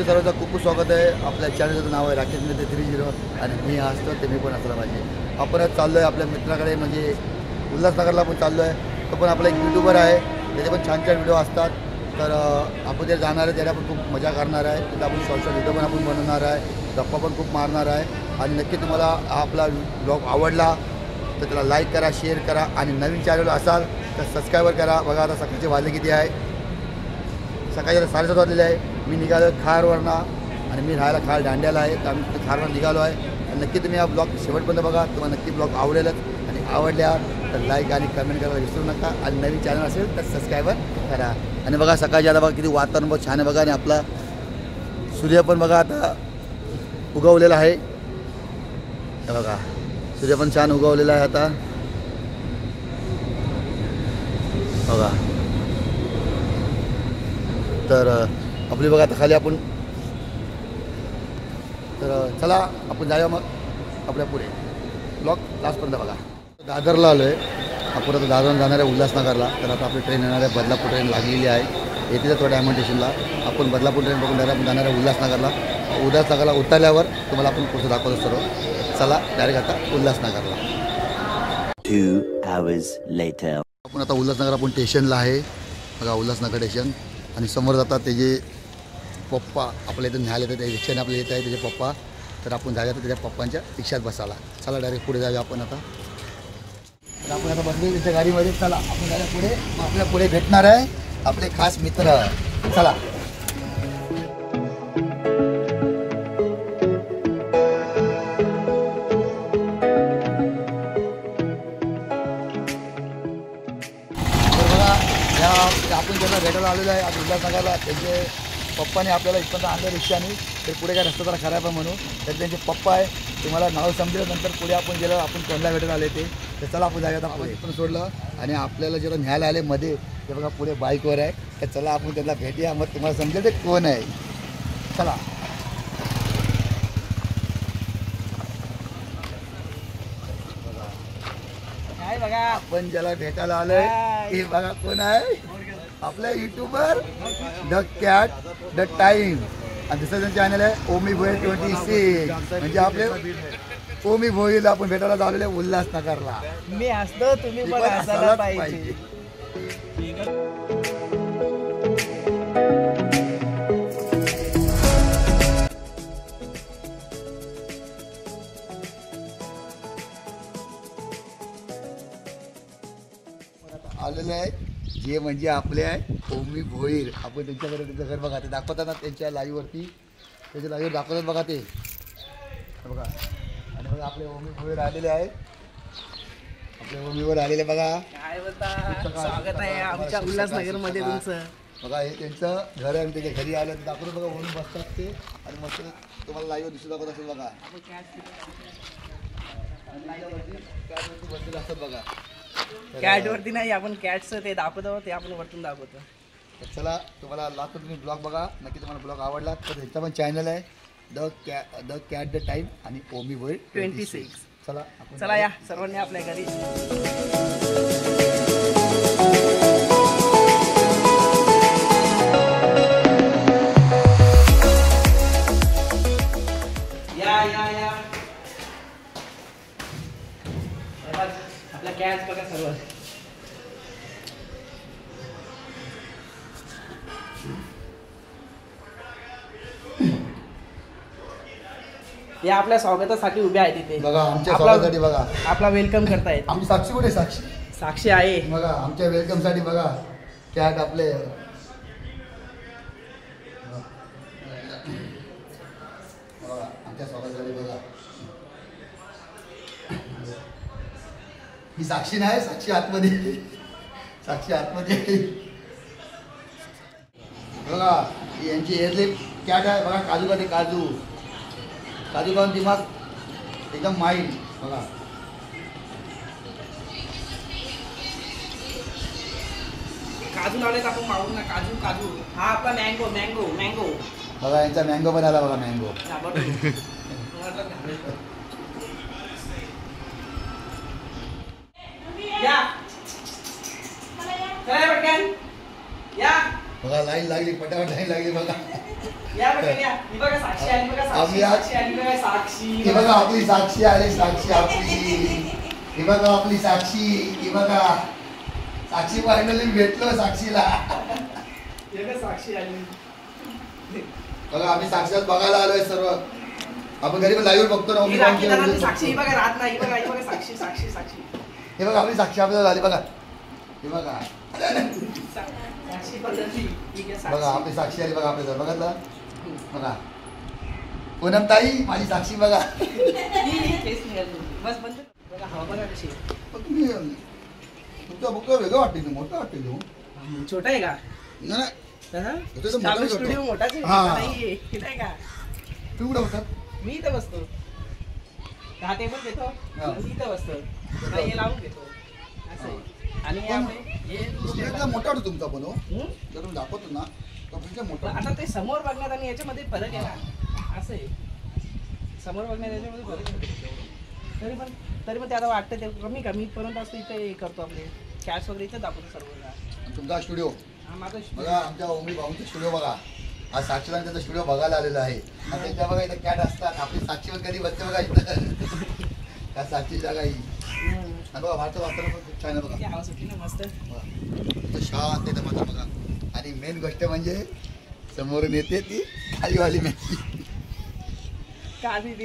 तुमच्या सर्वांचं खूप खूप स्वागत आहे. आपल्या चॅनलचं नाव आहे राकेश मित्र 30 आणि मी असतो ते मी पण असला पाहिजे. आपण आज चाललो आहे आपल्या मित्राकडे, म्हणजे उल्हासनगरला पण चाललो आहे. तो पण आपला एक यूट्यूबर आहे, त्याचे पण छान छान व्हिडिओ असतात. तर आपण जे जाणार आहे त्याला आपण खूप मजा करणार आहे. तिथे आपण शॉर्ट व्हिडिओ पण आपण बनवणार आहे, गप्पा पण खूप मारणार आहे. आणि नक्की तुम्हाला हा आपला ब्लॉग आवडला तर त्याला लाईक करा, शेअर करा आणि नवीन चॅनल असाल तर सबस्क्राईबर करा. बघा आता सकाळचे वाजले किती आहे, सकाळी 7:30 वाजलेले आहे. मी निघालो खारवरना आणि मी राहायला खार दांड्याला आहे, तर आम्ही तिथे खारवर निघालो आहे. आणि नक्की तुम्ही हा ब्लॉग शेवटपर्यंत बघा, तुम्हाला नक्की ब्लॉग आवडेलच. आणि आवडल्या तर लाईक आणि कमेंट करायला विसरू नका. आणि नवीन चॅनल असेल तर सबस्क्राईबर करा. आणि बघा सकाळची आता बघा किती वातावरण बहुत छान आहे बघा. आणि आपला सूर्य पण बघा आता उगवलेला आहे. बघा सूर्य पण छान उगवलेला आहे आता बघा. तर आपली बघा आता खाली आपण, तर चला आपण जाऊया मग आपल्या पुढे ब्लॉग लास्टपर्यंत बघा. दादरला आलो आहे आपण, आता दादरला जाणार आहे उल्हासनगरला. तर आता आपली ट्रेन येणार आहे, बदलापूर ट्रेन लागलेली आहे. येते तर थोड्या डायमंड स्टेशनला आपण बदलापूर ट्रेन बघून डायरेक्ट आपण जाणार आहे उल्हासनगरला. उल्हासनगरला उतरल्यावर तुम्हाला आपण पुढचं दाखवतो सर्व. चला डायरेक्ट आता उल्हासनगरला. 2 hours later. आपण आता उल्हासनगर आपण स्टेशनला आहे बघा, उल्हासनगर स्टेशन. आणि समोर जातात त्याचे पप्पा आपल्या इथं न्यायला येतात, त्या रिक्षाने आपल्या येत आहे त्याचे पप्पा. तर आपण जाऊया तर त्याच्या पप्पांच्या रिक्षात बसायला. चला डायरेक्ट पुढे जाऊया आपण आता. तर आपण आता बसलो त्याच्या गाडीमध्ये. चला आपण जाऊया पुढे. आपल्या पुढे भेटणार आहे आपले खास मित्र. चला आपण त्यांना भेटायला आलेलो आहे आज उल्हासनगरला. त्यांचे पप्पाने आपल्याला इथपर्यंत आणलं रिक्षाने. तर पुढे काय रस्ता जरा खराब आहे म्हणून. तर त्यांचे पप्पा आहे, तुम्हाला नाव समजेल नंतर. पुढे आपण गेलो, आपण कोणला भेटायला आले ते. तर चला आपण जाऊया. आपण इथून सोडलं आणि आपल्याला जेव्हा न्यायला आले मध्ये, ते बघा पुढे बाईकवर आहे. तर चला आपण त्यांना भेटूया, मग तुम्हाला समजेल ते कोण आहे. चला काय बघा आपण ज्याला भेटायला आलोय हे बघा कोण आहे. आपला YouTuber the cat the time. आणि दुसरं चॅनल आहे ओमी भोईर 26. म्हणजे आपले ओमी भोईरला आपण भेटायला आलेले उल्हासनगरला. मी हसतो, तुम्ही पण हसायला पाहिजे. आलेले आहे जे म्हणजे आपले आहे ओमी भोईर. आपण त्यांच्याकडे त्यांचं घर बघा, ते दाखवतात ना त्यांच्या लाईव्हवरती, त्याच्या लाईव्हवर दाखवतात बघा ते बघा. आणि बघा आपले ओमी भोईर आलेले आहे, आपल्या ओमीवर आलेले बघा. काय बोलता, स्वागत आहे आमच्या उल्हासनगरमध्ये तुमचं. बघा हे त्यांचं घर आहे. त्याच्या घरी आलं तर दाखवतो बघा, ओमी बसतात ते. आणि मस्त तुम्हाला लाईव्ह दिसू दाखवत असेल बघा. बसलेले असतात बघा. कॅट वरती नाही, आपण कॅटचं ते दाखवतो, ते आपण वरतून दाखवतो. तर चला तुम्हाला लास्ट तुम्ही ब्लॉग बघा, नक्की तुम्हाला ब्लॉग आवडला तर ह्याचा पण चॅनल आहे द कॅट द टाइम आणि ओमी भोईर 26. चला या सर्वांनी आपल्या घरी. या आपल्या कॅट बघा सर्व. या आपल्या स्वागतासाठी उभे आहेत तिथे बघा. आमच्या स्वागतासाठी बघा, आपला वेलकम करतायत. आमची साक्षी कुठे? साक्षी आहे बघा आमच्या वेलकम साठी बघा. कॅट आपले आमच्या स्वागतासाठी बघा. ही साक्षी नाही, साक्षी आतमध्ये, साक्षी आतमध्ये बघा. यांची एअरली कॅट आहे बघा. काजू का ते काजू काजू खाऊन दिमाग एकदम माइंड बघा. काजू लावले आपण पाहू ना. काजू हा आपला मँगो बघा. यांचा मँगो पण आला बघा. मँगो या. चला पटकन या. बघा लाईन लागली, पटापट लाईन लागली बघा. या बघा या. ही बघा साक्षी आली बघा, आम्ही साक्षी आली बघा, साक्षी. ही बघा आपली साक्षी आली, साक्षी आपली. ही बघा आपली साक्षी. ही बघा साक्षी फायनली भेटलो साक्षीला. हे बघा साक्षी आली. बघा आम्ही साक्षात बघायला आलोय सर्व. आपण घरी पण लाईव्ह बघतो ना. ही राखी दादांची साक्षी. ही बघा राहत नाही. ही बघा, ही बघा साक्षी, साक्षी, साक्षी. हे बघा आपली साक्षी आपल्याला झाली बघा. हे बघा साक्षी पद्धती. ठीक आहे, साक्षी. बघा आपली साक्षी आली बघा आपल्या बघितलं बघा. पूनम ताई माझी साक्षी बघा. तेच निघाली. बस बंद. बघा हवा बघा कशी आहे. पण तुम्ही तुमचा बुक वेगळं वाटते तू, मोठं वाटते तू. छोटा आहे का? नाही हा? तो तर मोठा दिसतो. स्टुडिओ मोठाच आहे. हा. नाहीये. नाही का? तू कुठं होता? मी इथं बसतो. 10 टेबल घेतो. हा. मी इथं बसतो. नाही, हे लावून घेतो. असं आहे. आणि हे आपले हे एकदम मोठा वाटतो तुमचा पण हो. हम्म? जर तुम्ही दाखवतो ना तो म्हणजे मोठा. आता ते समोर बघण्यात आणि याच्यामध्ये फरक आहे ना. असं आहे. समोर बघण्यात याच्यामध्ये फरक आहे. तरी पण ते आता वाटतं ते कमी पर्यंत असतं इथे हे करतो आपले कॅश वगैरे इथे दाखवतो सर्व. आणि तुमचा स्टुडिओ हा माझा बघा, आमच्या ओमी भाऊंचा स्टुडिओ बघा. आज साक्षीला त्याचा स्टुडिओ बघायला आलेला आहे. आणि त्यांच्या बघा इथं कॅट असतात. आपली साक्षीवर कधी बसते बघा इथं. का साक्षी जागा ही. आणि बघा भारतात वातावरण पण खूप छान आहे बघा. हवा सुटली ना मस्त. इथं शांत येतं माझा बघा. आणि मेन गोष्ट म्हणजे समोरून येते ती खालीवाली मॅची.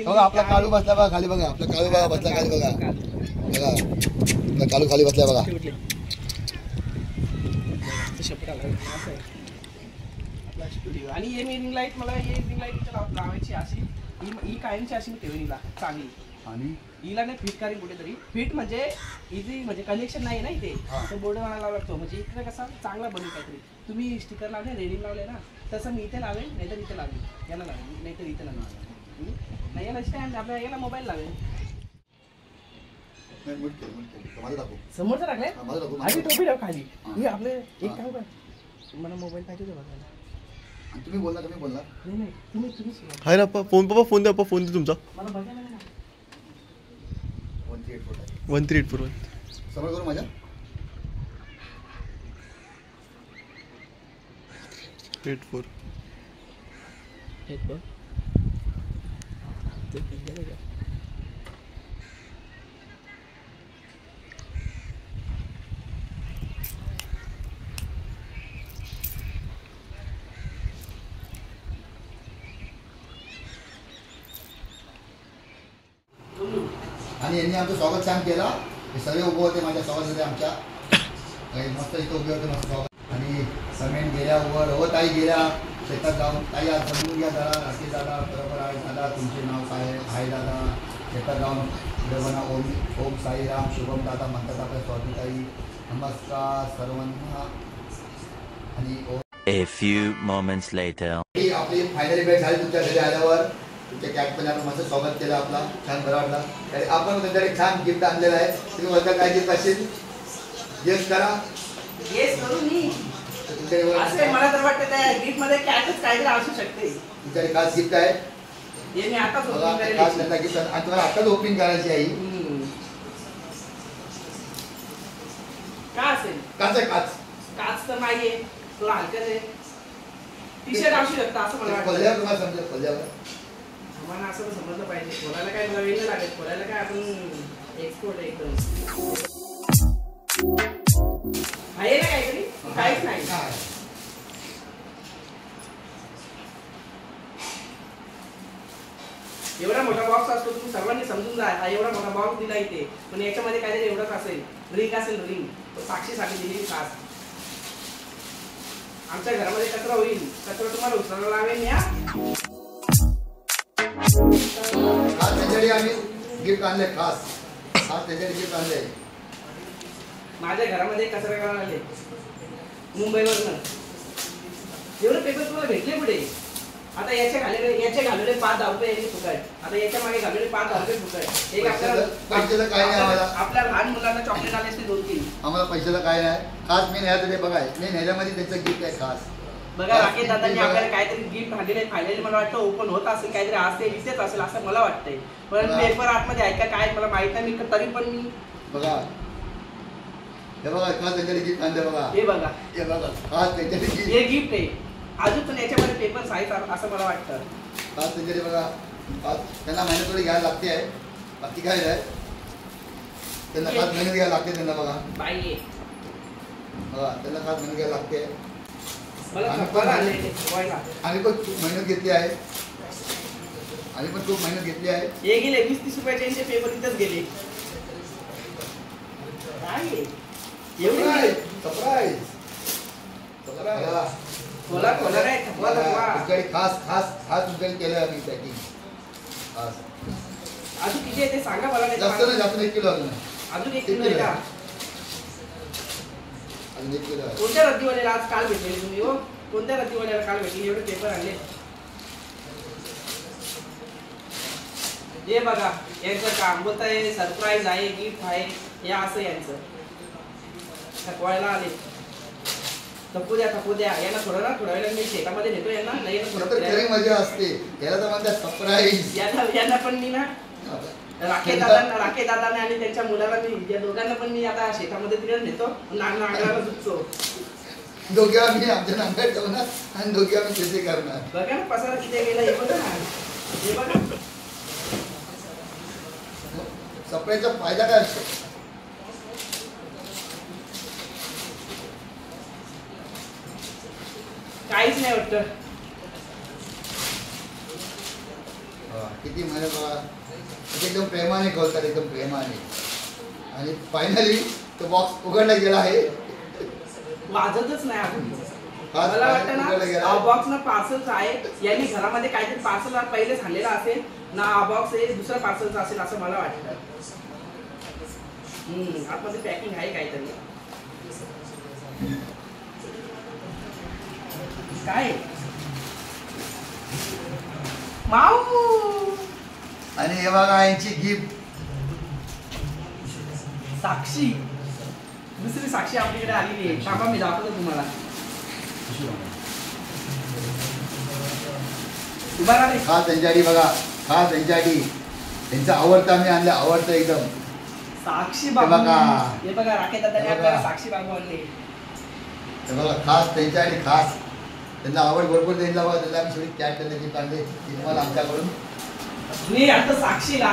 बघा आपला काळू बसला बघा खाली बघा. आपला काळू बघा बसला खाली बघा. बघा आपला काळू खाली बसला बघा. स्टुडिओ आणि हे रिंग लाईट मला हे रिंग लाईट लावायची अशी ही कायमची अशी मी ठेवलीला चांगली. आणि हिला नाही फिट करेन कुठेतरी. फिट म्हणजे इझी म्हणजे कनेक्शन नाही ना इथे. तर बोर्ड लावायला लागतो म्हणजे इकडे कसा चांगला बनू काहीतरी. तुम्ही स्टिकर लावले रेडिंग लावले ना तसं मी इथे लावेन नाहीतर इथे लावेन. याला लावेन नाहीतर इथे लावेन. नाही याला स्टँड आपल्या याला मोबाईल लावेन. माझं दाखव. समोरचं टाकले माझं दाखव. आणि टोपी ठेव खाली. मी आपले एक काम कर मला मोबाईल पाहिजे होता बघायला. आणि तुम्ही बोलला नाही नाही तुम्ही हाय ना पप्पा फोन द्या फोन दे तुमचा. मला बघायला नाही ना. 1384 समोर करू माझ्या 84. एक बघ ते गेलं का? आणि यांनी आमचं स्वागत छान केला. हे सगळे उभे होते माझ्या स्वागतासाठी आमच्या. काही मस्त इथं उभे होते मस्त स्वागत. आणि समेन गेल्या उभं रवत आई गेल्या शेतात जाऊन. ताई आज समजून घ्या जरा. राकेश दादा बरोबर आहे दादा तुमचे नाव काय आहे दादा. शेतात जाऊन देवना ओम साईराम शुभम दादा म्हणतात आपल्या स्वागताई. नमस्कार सर्वांना. आणि A few moments later. आपली फायनली भेट झाली तुमच्या घरी आल्यावर. तुमच्या कॅटपने आपण मस्त स्वागत केलं आपला. छान बरं वाटलं. तरी आपण तुमच्याकडे छान गिफ्ट आणलेलं आहे. तुम्ही म्हणता काय गिफ्ट असेल गेस करा. येस करू मी. तुमच्याकडे असं मला तर वाटतं त्या गिफ्ट मध्ये कॅटच काहीतरी असू शकते. तुमच्याकडे खास गिफ्ट आहे. हे मी आताच बघा ओपन करेल. खास त्यांना गिफ्ट आणि तुम्हाला आताच ओपनिंग करायची आहे. का असेल काच आहे काच. काच तर नाहीये तुला हलकच आहे. टी शर्ट असू शकतं असं मला वाटतं. खोल्यावर तुम्हाला समजेल. खोल्यावर आम्हाला असं समजलं पाहिजे. खोलायला काय मला वेळ नाही लागेल. खोलायला काय आपण एक्सपोर्ट एकदम आहे ना काहीतरी काहीच नाही. काय एवढा मोठा बॉक्स असतो तुम्ही सर्वांनी समजून जा. हा एवढा मोठा बॉक्स दिला इथे पण याच्यामध्ये काहीतरी एवढंच असेल. रिंग असेल रिंग. साक्षीसाठी दिलेली खास. आमच्या घरामध्ये कचरा होईल. कचरा तुम्हाला उचलायला लावेल या. खास त्याच्यासाठी आम्ही गिफ्ट आणले. खास खास त्याच्यासाठी गिफ्ट आणले. माझ्या घरामध्ये कचरा करायला आले मुंबईवरनं. एवढे पेपर तुम्हाला भेटले पुढे. आता याचे घालवले 5-10 रुपये यांनी फुकट. आता याच्या मागे घालवले 5-10 रुपये फुकट. एक पैशाचं काय नाही आम्हाला. आपल्या लहान मुलांना चॉकलेट आले असते 2-3. आम्हाला पैशाला काय नाही. खास मी न्यायचं बघा. मी न्यायल्यामध्ये त्यांचं गिफ्ट आहे खास. बघा राकेश दादांनी आपल्याला काहीतरी गिफ्ट आणलेलं आहे. फायनली मला वाटतं ओपन होत असेल काहीतरी आज ते विषयच असेल असं मला वाटतंय. पण पेपर आतमध्ये आहे का काय मला माहित नाही. मी तरी पण मी बघा हे बघा खास त्यांच्यासाठी गिफ्ट आणलं बघा. हे बघा हे बघा खास त्यांच्यासाठी हे गिफ्ट आहे. अजून पण याच्यामध्ये पेपर्स आहेत असं मला वाटतं. खास त्यांच्यासाठी बघा. खास त्यांना मेहनत थोडी घ्यायला लागते आहे. बाकी काय आहे त्यांना खास मेहनत घ्यायला लागते त्यांना बघा. बाई आहे. बघा त्यांना खास मेहनत घ्यायला लागते. मला आणि थकवायला आणलंय ते ठेवायला. आणि पण खूप मेहनत घेतली आहे. आणि पण खूप मेहनत घेतली आहे. हे गेले 20-30 रुपयाचे यांचे पेपर इथंच गेले. काय आहे? एवढे सरप्राईज. खोला खोला रे थकवा थकवा. तुमच्याकडे खास खास खास तुमच्याकडे केलं आम्ही पॅकिंग खास. अजून किती आहे ते सांगा मला. नाही तर जास्त नाही जास्त 1 किलो अजून आहे. अजून 1 किलो आहे का? अजून 1 किलो आहे. कोणत्या रद्दीवाल्याला आज काल भेटले तुम्ही हो? कोणत्या रद्दीवाल्याला काल भेटले? एवढे पेपर आणले. हे बघा यांचं काम बोलताय सरप्राईज आहे गिफ्ट आहे हे असं यांचं. थकवायला आले. थकू द्या यांना थोड्या वेळात मी शेतामध्ये नेतो यांना. नाही तर खरी मजा असते. याला तर म्हणतात सरप्राईज. यांना पण मी ना राखे दादाने आणि त्यांच्या मुलाला मी या दोघांना पण मी आता शेतामध्ये तिकडे नेतो. नांगराला झुकतो. दोघे आम्ही आमच्या नांगर ठेवणार आणि दोघे आम्ही शेती करणार. बघा ना पसारा किती गेला हे बघा ना. हे बघा सरप्राईजचा फायदा काय असतो? काहीच नाही वाटतं. किती मेहनत बघा. एकदम प्रेमाने खोलतात एकदम प्रेमाने. आणि फायनली तो बॉक्स उघडला गेला आहे. वाजतच नाही अजून. मला वाटतं ना बॉक्स ना पार्सलचा आहे. यांनी घरामध्ये काहीतरी पार्सल पहिलेच आणलेला असेल ना. बॉक्स हे दुसरा पार्सलचा असेल असं मला वाटतं. आतमध्ये पॅकिंग आहे काहीतरी. काय माऊ. आणि हे बघा यांची गिफ्ट. साक्षी दुसरी साक्षी आपल्याकडे आलेली आहे. थांबा मी दाखवतो तुम्हाला. उभा राहा रे. खास त्यांच्यासाठी बघा. खास त्यांच्यासाठी त्यांचं आवडतं आम्ही आणलं. आवडतं एकदम. साक्षी हे बाबू. बघा. हे बघा राकेश दादाने हे बघा. आपल्याला साक्षी बाबू आणले. हे बघा खास त्यांच्यासाठी खास. त्यांना आवड भरपूर त्यांना बघा. त्यांना आम्ही सगळी कॅट त्यांना गिफ्ट आणले. ती तुम्हाला आमच्याकडून. मी आता साक्षीला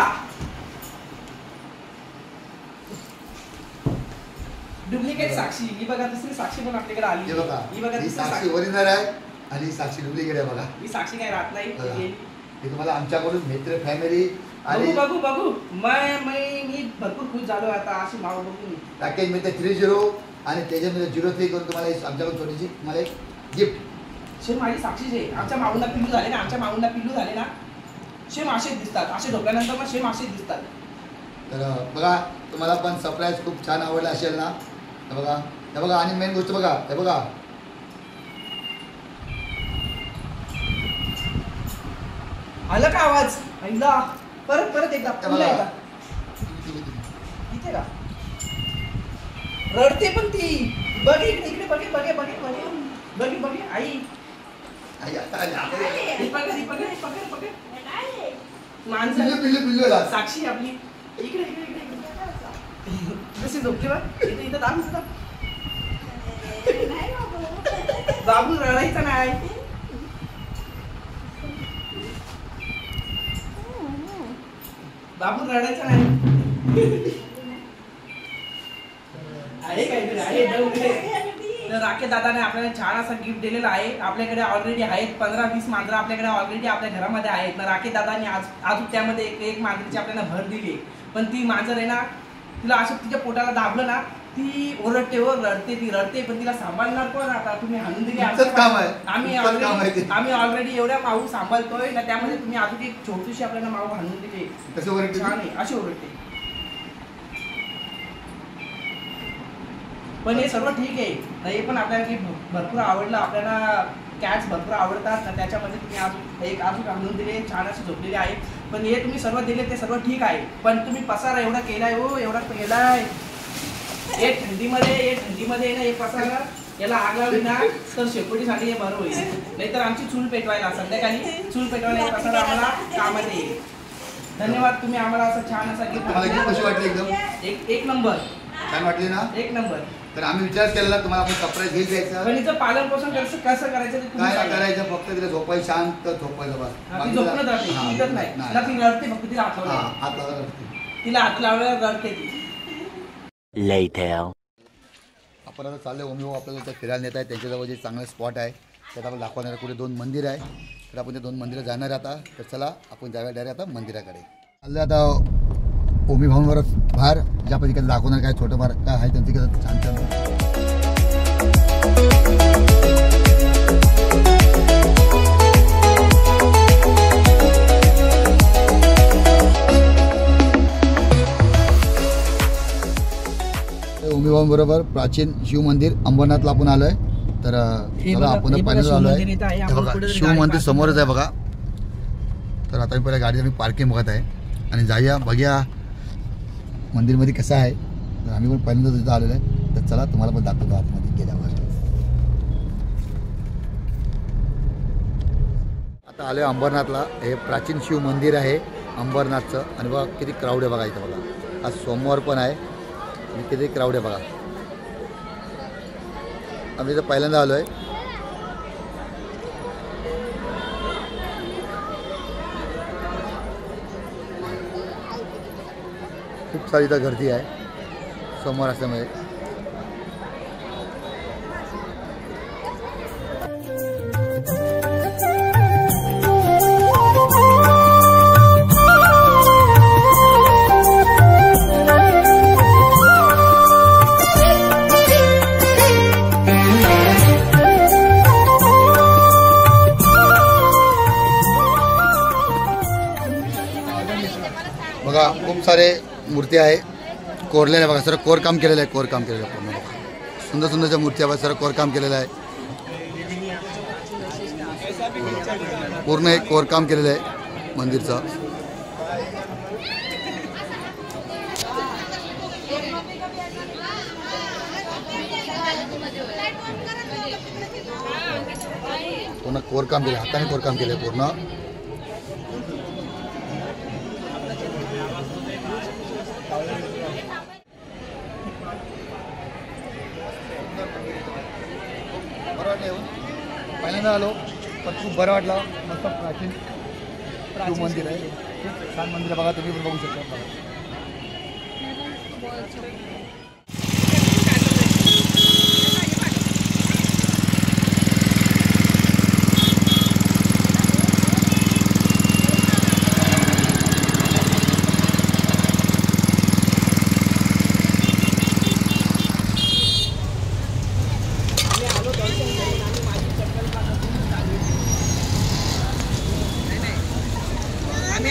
डुप्लिकेट साक्षी. ही बघा दुसरी साक्षी पण आपल्याकडे आली. हे बघा ही बघा ही दुसरी साक्षी साक्षी. ओरिजिनल आहे आणि ही साक्षी डुप्लिकेट आहे बघा. ही साक्षी काय राहत नाही. बघा. ही हे तुम्हाला आमच्याकडून मित्र फॅमिली आणि बघू मी भरपूर खुश झालो आता अशी माव बघून. पॅकेज मिळते 30 आणि त्याच्यामध्ये 03 करून तुम्हाला आमच्याकडून छोटीशी तुम्हाला एक गिफ्ट. शेम माझी साक्षीच आहे. आमच्या माऊंना पिल्लू झाले ना शेम असेच दिसतात. असे ढोकल्यानंतर मग शेम असेच दिसतात. तर बघा तुम्हाला पण सरप्राईज खूप छान आवडला असेल ना. हे बघा आणि मेन गोष्ट बघा. हे बघा आलं का आवाज? एकदा परत एकदा हे पुन्हा बघा. एकदा. इथे का रडते पण ती. बघ इकडे बघे आई. आई आता आली, आता आली. ही पकड. माणसं पिल्लू आला. साक्षी आपली. इकडे कशी झोपली बघ. इथं दाब. बाबू रडायचा नाही. बाबू रडायचा नाही. आहे काहीतरी आहे. तर राकेश दादाने आपल्याला छान असा गिफ्ट दिलेला आहे. आपल्याकडे ऑलरेडी आहेत 15-20 मांजरं आपल्याकडे ऑलरेडी आपल्या घरामध्ये आहेत ना. राकेश दादाने आज त्यामध्ये एक मांजरीची आपल्याला भर दिली. पण ती मांजर आहे ना तिला असं तिच्या पोटाला दाबलं ना ती ओरडते रडते पण तिला सांभाळणार कोण? आता तुम्ही हाणून दिली. काम आहे. आम्ही ऑलरेडी एवढ्या माऊ सांभाळतोय ना. त्यामध्ये तुम्ही अजून एक छोटीशी आपल्याला माऊ हाणून दिली. कसं ओरडते? छान आहे अशी ओरडते. पण हे सर्व ठीक आहे. हे पण आपल्याला की भरपूर आवडलं. आपल्याला कॅट्स भरपूर आवडतात ना. त्याच्यामध्ये तुम्ही अजून आणून दिले. छान असे झोपलेले आहे. पण हे तुम्ही सर्व दिले ते सर्व ठीक आहे. पण तुम्ही पसारा एवढा केलाय हो. एवढा केलाय. हे थंडीमध्ये ना हे पसारा याला आग लावली ना तर शेकोटीसाठी हे बरं होईल. नाहीतर आमची चूल पेटवायला संध्याकाळी चूल पेटवायला हे पसारा आम्हाला कामात येईल. धन्यवाद. तुम्ही आम्हाला असं छान असा गिफ्ट कशी वाटली? एकदम एक नंबर. छान वाटली ना? एक नंबर. तर आम्ही विचार केलेला तुम्हाला आपण सरप्राईज घेऊन द्यायचं. पण हिचं पालन पोषण कसं करायचं ते तुम्ही काय सांगा. करायचं, फक्त तिला झोपायचं, शांत झोपायचं बस. हा, ती झोपणं जाते, हा, ती इथत नाही. नाही. ना ती रडते, फक्त तिला हात हा, लावला. हात लावायला लागते. तिला हात लावल्यावर रडते ती. Later. आपण आता चाललो ओमी भाऊ आपल्याला इथं फिरायला नेत आहे. त्यांच्याजवळ जे चांगलं स्पॉट आहे त्यात आपण दाखवणार आहे. कुठे 2 मंदिर आहे, तर आपण ते 2 मंदिरं जाणार आता. तर चला आपण जाऊया डायरेक्ट आता मंदिराकडे. चाललं आता ओमी भाऊंवर बाहेर ज्या आपण इकडे दाखवणार काय छोटंफार काय आहे त्यांची छान छान. ओमी भाऊंबरोबर प्राचीन शिव मंदिर अंबरनाथला आपण आलोय. तर चला आपण पहिल्यांदा आलोय. शिव मंदिर समोरच आहे बघा. तर आता मी पहिल्या गाडीचं मी पार्किंग बघत आहे आणि जाऊया बघूया मंदिरमध्ये कसं आहे. तर आम्ही पण पहिल्यांदा तिथं आलेलो आहे. तर चला तुम्हाला पण दाखवतो आतमध्ये गेल्यावर. आता आलोय अंबरनाथला. हे प्राचीन शिव मंदिर आहे अंबरनाथचं. आणि बघा किती क्राऊड आहे बघा इथं बघा. आज सोमवार पण आहे आणि किती क्राऊड आहे बघा. आम्ही इथं पहिल्यांदा आलो आहे. खूप सारी इथं गर्दी आहे सोमवार असल्यामुळे. बघा खूप सारे मूर्ती आहे कोरलेल्या बघा. सर कोरकाम केलेलं आहे. कोरकाम केलेलं आहे पूर्ण बघा. सुंदर सुंदरच्या मूर्ती आहे. सर कोरकाम केलेलं आहे. पूर्ण एक कोरकाम केलेलं आहे मंदिरचं. पूर्ण कोरकाम केलं, हाताने कोरकाम केलं आहे पूर्ण. पहिल्यांदा आलो पण खूप बरं वाटलं. मस्त प्राचीन शिव मंदिर आहे. खूप छान मंदिर आहे बघा. तुम्ही पण बघू शकता बघा.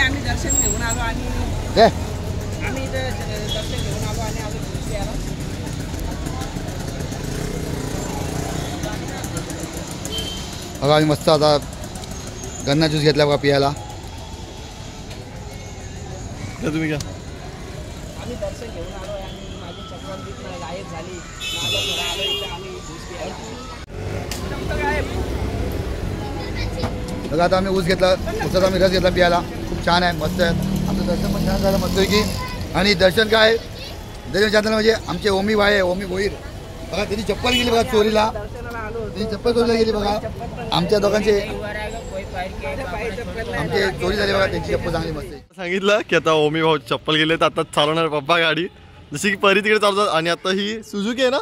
आम्ही दर्शन घेऊन आलो आणि काय आम्ही इथं दर्शन घेऊन आलो आणि आम्ही घरी आलो. बघा आम्ही मस्त आता गन्ना ज्यूस घेतला बघा पियाला. तुम्ही घ्या. आम्ही दर्शन घेऊन आलो आणि माझी चप्पल तिथं गायब झाली. माझ्या घरी आलो इथं आम्ही ज्यूस प्यायला. गायब. बघा आता आम्ही ऊस घेतला. ऊसाचा आम्ही रस घेतला पियाला. खूप छान आहे, मस्त आहे. आमचं दर्शन पण छान झालं मस्त की. आणि दर्शन काय दर्शन छान झालं म्हणजे आमचे ओमी भाई आहे, ओमी भोईर बघा. त्यांची चप्पल गेली बघा चोरीला. त्यांची चप्पल चोरीला गेली बघा. आमच्या दोघांचे आमचे चोरी झाली बघा. त्यांची चप्पल चांगली मस्त आहे. सांगितलं की आता ओमी भाऊ चप्पल गेले तर आता चालवणार पप्पा गाडी. जशी की परी तिकडे चालवतात. आणि आता ही सुझुकी आहे ना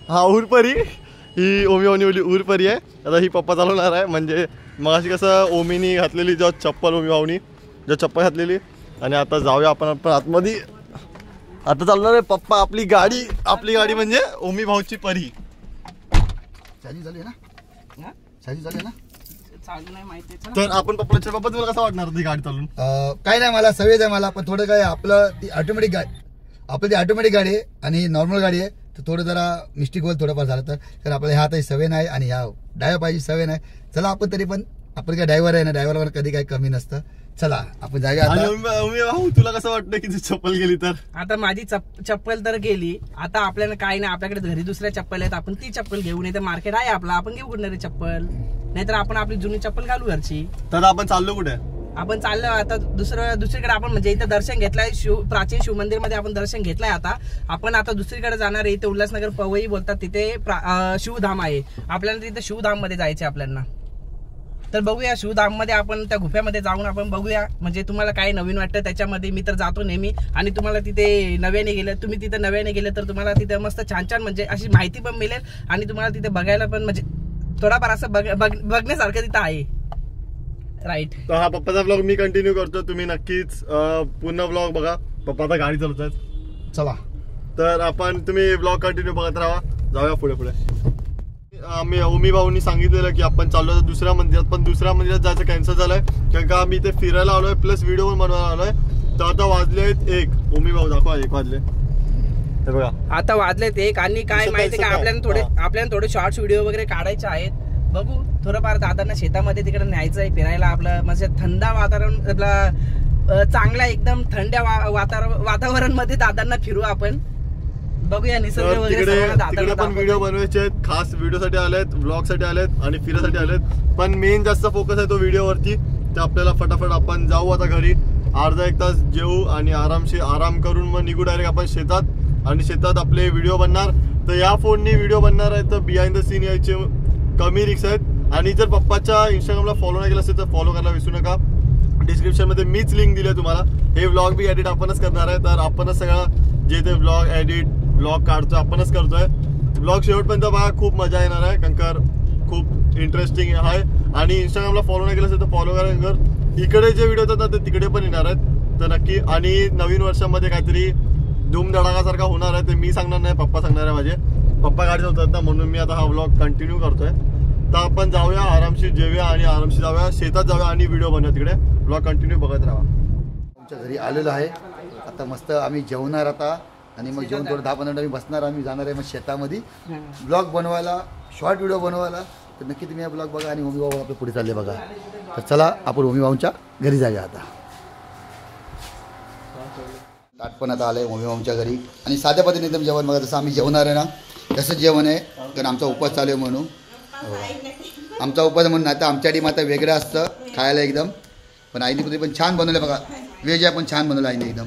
हा उरपरी. ही ओमी भाऊनी बोलली उरपरी आहे. आता ही पप्पा चालवणार आहे. म्हणजे मगाशी कसं ओमीनी घातलेली जेव्हा चप्पल ओमी भाऊनी जेव्हा चप्पल घातलेली. आणि आता जाऊया आपण आतमध्ये. आता चालणार आहे पप्पा आपली गाडी म्हणजे ओमी भाऊची परी. शादी झाली आहे ना? शादी झाली आहे ना? चालू नाही माहिती. तर आपण पप्पा तुम्हाला कसं वाटणार ती गाडी चालून? काही नाही मला सवयच आहे मला. पण थोडं काय आपलं ती ऑटोमॅटिक गाडी आपली ती ऑटोमॅटिक गाडी आहे आणि नॉर्मल गाडी आहे. तर थोडं जरा मिस्टेक होईल थोडंफार झालं तर आपल्याला ह्या आता सवय नाही आणि ह्या ड्रायव्हर पाहिजे सवय नाही. चला आपण तरी पण आपण काय ड्रायव्हर आहे ना. ड्रायव्हरवर कधी काही कमी नसतं. चला आपण जाऊया आता. ओमी भाऊ तुला कसं वाटतं की ती चप्पल गेली तर? आता माझी चप्पल तर गेली. आता आपल्याला काय नाही, आपल्याकडे घरी दुसऱ्या चप्पल आहेत. आपण ती चप्पल घेऊ. नाही तर मार्केट आहे आपला, आपण घेऊ कुठणारी चप्पल. नाहीतर आपण आपली जुनी चप्पल घालू घरची. तर आपण चाललो कुठे? आपण चाललो आता दुसरीकडे आपण म्हणजे इथं दर्शन घेतलंय प्राचीन शिव मंदिर मध्ये आपण दर्शन घेतलंय. आपण आता दुसरीकडे जाणार आहे. इथे उल्हासनगर पवई बोलतात, तिथे शिवधाम आहे. आपल्याला तिथे शिवधाम मध्ये जायचे आपल्याला. तर बघूया शिवधाम मध्ये आपण त्या गुफ्यामध्ये जाऊन आपण बघूया म्हणजे तुम्हाला काय नवीन वाटतं त्याच्यामध्ये. मी तर जातो नेहमी आणि तुम्हाला तिथे तुम्ही तिथे नव्याने गेले तर तुम्हाला तिथे मस्त छान छान म्हणजे अशी माहिती पण मिळेल आणि तुम्हाला तिथे बघायला पण म्हणजे थोडाफार असं बघण्यासारखं तिथं आहे. राईट. तर हा पप्पाचा ब्लॉग मी कंटिन्यू करतो. तुम्ही नक्कीच पूर्ण ब्लॉग बघा. पप्पा आता गाडी चालवतात. चला तर तुम्ही ब्लॉग कंटिन्यू बघत राहा. जाऊया पुढे पुढे. आम्ही ओमी भाऊनी सांगितलेलं की आपण चाललो दुसऱ्या मंदिरात, पण दुसऱ्या मंदिरात जायचं कॅन्सल झालंय कारण का आम्ही इथे फिरायला आलोय प्लस व्हिडिओ पण बनवायला आलोय. तर आता वाजले आहेत 1. ओमी भाऊ दाखवा 1 वाजले. हे बघा आता वाजलेत 1 आणि काय माहिती का आपल्याला थोडे शॉर्ट्स व्हिडिओ वगैरे काढायचे आहेत. बघू थोडंफार दादांना शेतामध्ये तिकडे न्यायचं आहे फिरायला. आपलं म्हणजे थंड वातावरण आपला चांगला एकदम थंड वातावरण मध्ये दादांना फिरू आपण. बघूया निसर्ग वगैरे पण व्हिडिओ बनवायचे आहेत. खास व्हिडिओ साठी आलेत, ब्लॉग साठी आलेत आणि फिरायसाठी आलेत. पण मेन जास्त फोकस आहे तो व्हिडिओवरती. तर आपल्याला फटाफट आपण जाऊ आता घरी. अर्धा 1 तास जेवू आणि आराम करून मग निघू डायरेक्ट आपण शेतात. आणि शेतात आपले व्हिडिओ बनणार. तर या फोननी व्हिडिओ बनणार आहे तर बिहाइंड द सीन यायचे कमी रिक्स आहेत. आणि जर पप्पाच्या इंस्टाग्रामला फॉलो नाही केलं असेल तर फॉलो करायला विसरू नका. डिस्क्रिप्शन मध्ये मीच लिंक दिली आहे तुम्हाला. हे व्लॉग बी एडिट आपणच करणार आहे. तर आपणच सगळं जे ते व्लॉग एडिट ब्लॉग काढतोय आपणच करतोय. ब्लॉग शेवटपर्यंत बघा, खूप मजा येणार आहे कंकर. खूप इंटरेस्टिंग आहे. आणि इंस्टाग्रामला फॉलो नाही केलं असेल तर फॉलो करा. इकडे जे व्हिडिओ होतात ते तिकडे पण येणार आहेत तर नक्की. आणि नवीन वर्षामध्ये काहीतरी धूमधडाकासारखा होणार आहे ते मी सांगणार नाही, पप्पा सांगणार आहे. माझे पप्पा गाडी चालतात ना म्हणून मी आता हा व्लॉग कंटिन्यू करतोय. तर आपण जाऊया आरामशीर जेवूया आणि आरामशीर जाऊया शेतात जाऊया आणि व्हिडिओ बनवूया तिकडे. ब्लॉग कंटिन्यू बघत राहा. आमच्या घरी आलेलो आहे आता. मस्त आम्ही जेवणार आता आणि मग जेवण थोडं 10-15 मिनिट बसणार. आम्ही जाणार आहे मग शेतामध्ये ब्लॉग बनवायला, शॉर्ट व्हिडिओ बनवायला. तर नक्की तुम्ही हा ब्लॉग बघा आणि ओमी भाऊ आपले पुढे चालले बघा. तर चला आपण ओमी भाऊंच्या घरी जाऊया आता. ताट पण आता आलं आहे ओमी भाऊंच्या घरी आणि साध्या पद्धतीने एकदम जेवण बघा. जसं आम्ही जेवणार आहे ना तसंच जेवण आहे कारण आमचा उपवास चालू आहे म्हणून. आमचा उपवास म्हणून आता आमच्यासाठी मात्र वेगळं असतं खायला एकदम. पण आईने पण छान बनवलं बघा. व्हेज आहे पण छान बनवलं आईने एकदम.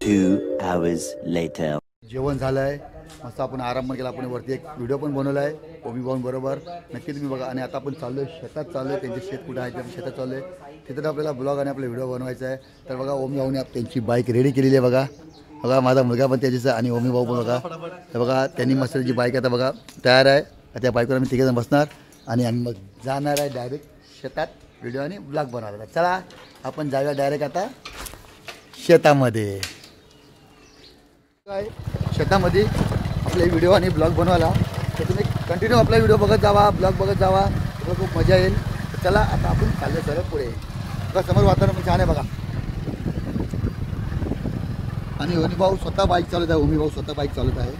2 hours later. जेवण झालं आहे मस्त. आपण आराम पण केला. आपण वरती एक व्हिडिओ पण बनवला आहे ओमी भाऊंबरोबर. नक्की तुम्ही बघा. आणि आता आपण चाललो आहे शेतात. चाललो आहे त्यांचे शेत कुठं आहे ते शेतात चाललो आहे. तिथं आपल्याला ब्लॉग आणि आपला व्हिडिओ बनवायचा आहे. तर बघा ओमी भाऊने त्यांची बाईक रेडी केलेली आहे बघा. बघा माझा मुलगा पण त्याचीच आहे आणि ओमी भाऊ पण बघा. तर बघा त्यांनी मस्त त्याची बाईक आता बघा तयार आहे. त्या बाईकवर आम्ही 3 जण बसणार आणि आम्ही मग जाणार आहे डायरेक्ट शेतात व्हिडिओ आणि ब्लॉग बनवायला. चला आपण जाऊया डायरेक्ट आता शेतामध्ये. काय शेतामध्ये आपले व्हिडिओ आणि ब्लॉग बनवायला. तर तुम्ही कंटिन्यू आपला व्हिडिओ बघत जावा, ब्लॉग बघत जावा. तुम्हाला खूप मजा येईल. तर चला आता आपण चाललो सरळ पुढे. बघा समोर वातावरण पण छान आहे बघा. आणि ओमी भाऊ स्वतः बाईक चालवत आहे. ओमी भाऊ स्वतः बाईक चालवत आहे.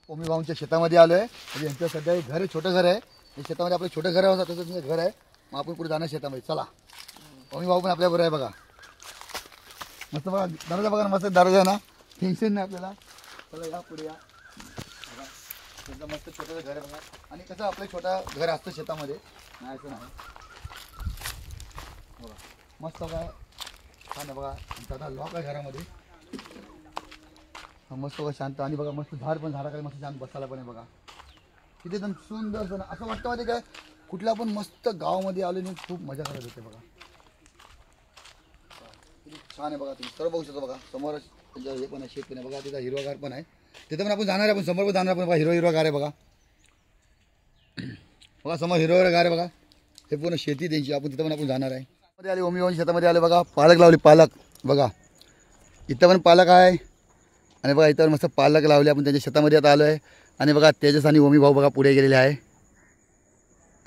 ओमी भाऊंच्या शेतामध्ये आलो आहे. म्हणजे यांचं सध्या एक घर आहे, छोटं घर आहे. शेतामध्ये आपलं छोटं घर आहे तसंच घर आहे. मग आपण पुढे जाणार शेतामध्ये. चला ओमी भाऊ पण आपल्याबरोबर आहे बघा. मस्त बघा दरवाजा बघा ना मस्त दरवाजा आहे ना. टेन्शन नाही आपल्याला. चला या पुढे या बघा. त्यांचं मस्त छोटंसं घर आहे बघा. आणि कसं आपलं छोटं घर असतं शेतामध्ये नाही असं नाही बघा. मस्त बघा छान आहे बघा. आता लॉक आहे घरामध्ये. मस्त बघा शांत. आणि बघा मस्त झाड पण झाडाकडे मस्त छान बसायला पण आहे बघा. तिथे एकदम सुंदर सण असं वाटतं माहिती काय कुठल्या पण मस्त गावामध्ये आलो नाही. खूप मजा करत होते बघा. छान आहे बघा. तुम्ही सर्व बघू शकता बघा. समोर हे पण आहे शेत पण आहे बघा. तिथं हिरवागार पण आहे. तिथं पण आपण जाणार आहे. आपण समोर पण जाणार पण बघा. हिरवागार आहे बघा. बघा समोर हिरवागार आहे बघा. हे पूर्ण शेती त्यांची. आपण तिथं पण आपण जाणार आहे. मध्ये आले ओमी भाऊ शेतामध्ये आले बघा. पालक लावली पालक बघा. इथं पण पालक आहे आणि बघा इथं मस्त पालक लावले. आपण त्यांच्या शेतामध्ये आता आलो आहे. आणि बघा तेजस आणि ओमी भाऊ बघा पुढे गेलेले आहे.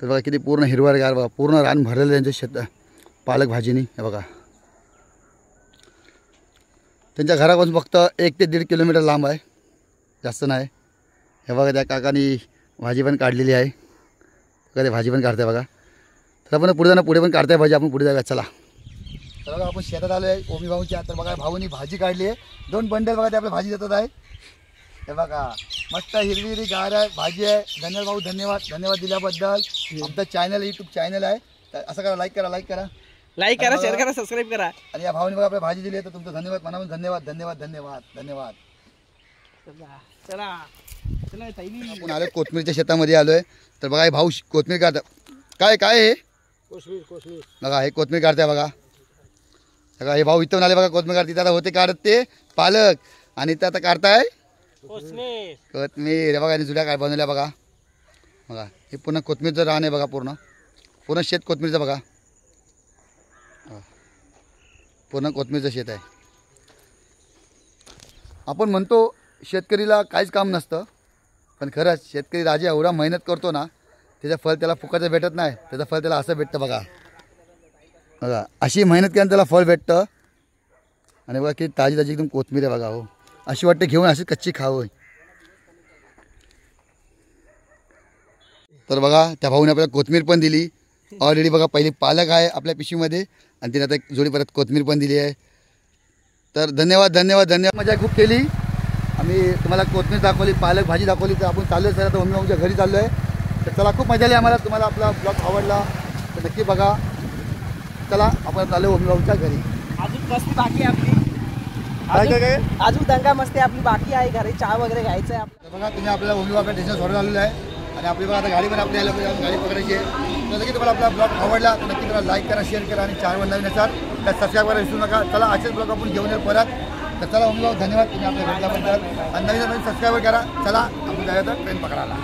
तर बघा किती पूर्ण हिरवागार बघा. पूर्ण रान भरलेलं त्यांच्या शेत पालक भाजीनी. हे बघा त्यांच्या घरापासून फक्त 1 ते 1.5 किलोमीटर लांब आहे, जास्त नाही. हे बघा त्या काकानी भाजी पण काढलेली आहे. ते भाजी पण काढते बघा. तर आपण पुढे जाणं पुढे पण काढताय भाजी. आपण पुढे जाऊया. चला तर बघा आपण शेतात आलो आहे ओमी भाऊच्या. तर बघा भाऊनी भाजी काढली आहे. 2 बंडल बघा ते आपल्या भाजी देतात आहे. हे बघा मस्त हिरवी हिरवी गार आहे, भाजी आहे. धन्यवाद भाऊ, धन्यवाद धन्यवाद दिल्याबद्दल. आमचं चॅनल यूट्यूब चॅनल आहे, तर असं करा, लाईक करा, लाईक करा, लाईक करा, शेअर करा, सबस्क्राईब करा. आणि या भावाने बघा आपल्या भाजी दिली आहे, तर तुमचं धन्यवाद मनापासून धन्यवाद धन्यवाद धन्यवाद धन्यवाद. चला चला चला ताई. आपण आलो कोथमीरच्या शेतामध्ये आलोय. तर बघा हे भाऊ कोथमीर काढतात. काय काय हे बघा, हे कोथमीर काढताय बघा. बघा हे भाऊ इथून आले बघा, कोथमीर काढते. आता होते काढत ते पालक, आणि ते आता काढताय कोथमीर. हे बघा, जुड्या काय बनवल्या बघा. बघा हे पूर्ण कोथमीरचं रान आहे बघा, पूर्ण पूर्ण शेत कोथमीरचं बघा. पूर्ण कोथमीरचं शेत आहे. आपण म्हणतो शेतकरीला काहीच काम नसतं, पण खरंच शेतकरी राजा एवढा मेहनत करतो ना, त्याचं फळ त्याला फुकाचं भेटत नाही. त्याचं फळ त्याला असं भेटतं बघा. बघा अशी मेहनत केल्यानं त्याला फळ भेटतं. आणि बघा की ताजी ताजी एकदम कोथमीर आहे बघा. हो अशी वाटते घेऊन अशी कच्ची खावं. तर बघा त्या भाऊने आपल्याला कोथमीर पण दिली ऑलरेडी. बघा पहिली पालक आहे आपल्या पिशवीमध्ये, आणि तिने आता एक जोडी परत कोथमीर पण दिली आहे. तर धन्यवाद धन्यवाद धन्यवाद. मजा खूप केली. आम्ही तुम्हाला कोथमीर दाखवली, पालक भाजी दाखवली. तर आपण चाललो आहे सर, आता मम्मी भाऊच्या घरी चाललो आहे. तर चला, खूप मजा आली आम्हाला. तुम्हाला आपला ब्लॉग आवडला तर नक्की बघा. चला आपण चाललो मम्मी भाऊच्या घरी. अजून मस्ती बाकी आहे आपली. काय अजून दंगा मस्ती आपली बाकी आहे. घरी चहा वगैरे घ्यायचं आहे. तर बघा तुम्ही आपल्याला मम्मी बाबा स्टेशन सोडून आलेलं आहे, आणि आपली बघा आता गाडी पण आपली आली, गाडी पकडायची आहे. तर नक्की तुम्हाला आपला ब्लॉग आवडला तर नक्की तुम्हाला लाईक करा, शेअर करा, आणि चॅनलवर नवीन असाल तर सबस्क्राईब करायला विसरू नका. चला असेच ब्लॉग आपण घेऊन येऊ परत. तर चला मम्मी भाऊ धन्यवाद तुम्ही आपल्या भेटल्याबद्दल, आणि नवीन सबस्क्राईब करा. चला आपण जाऊया तर ट्रेन पकडायला.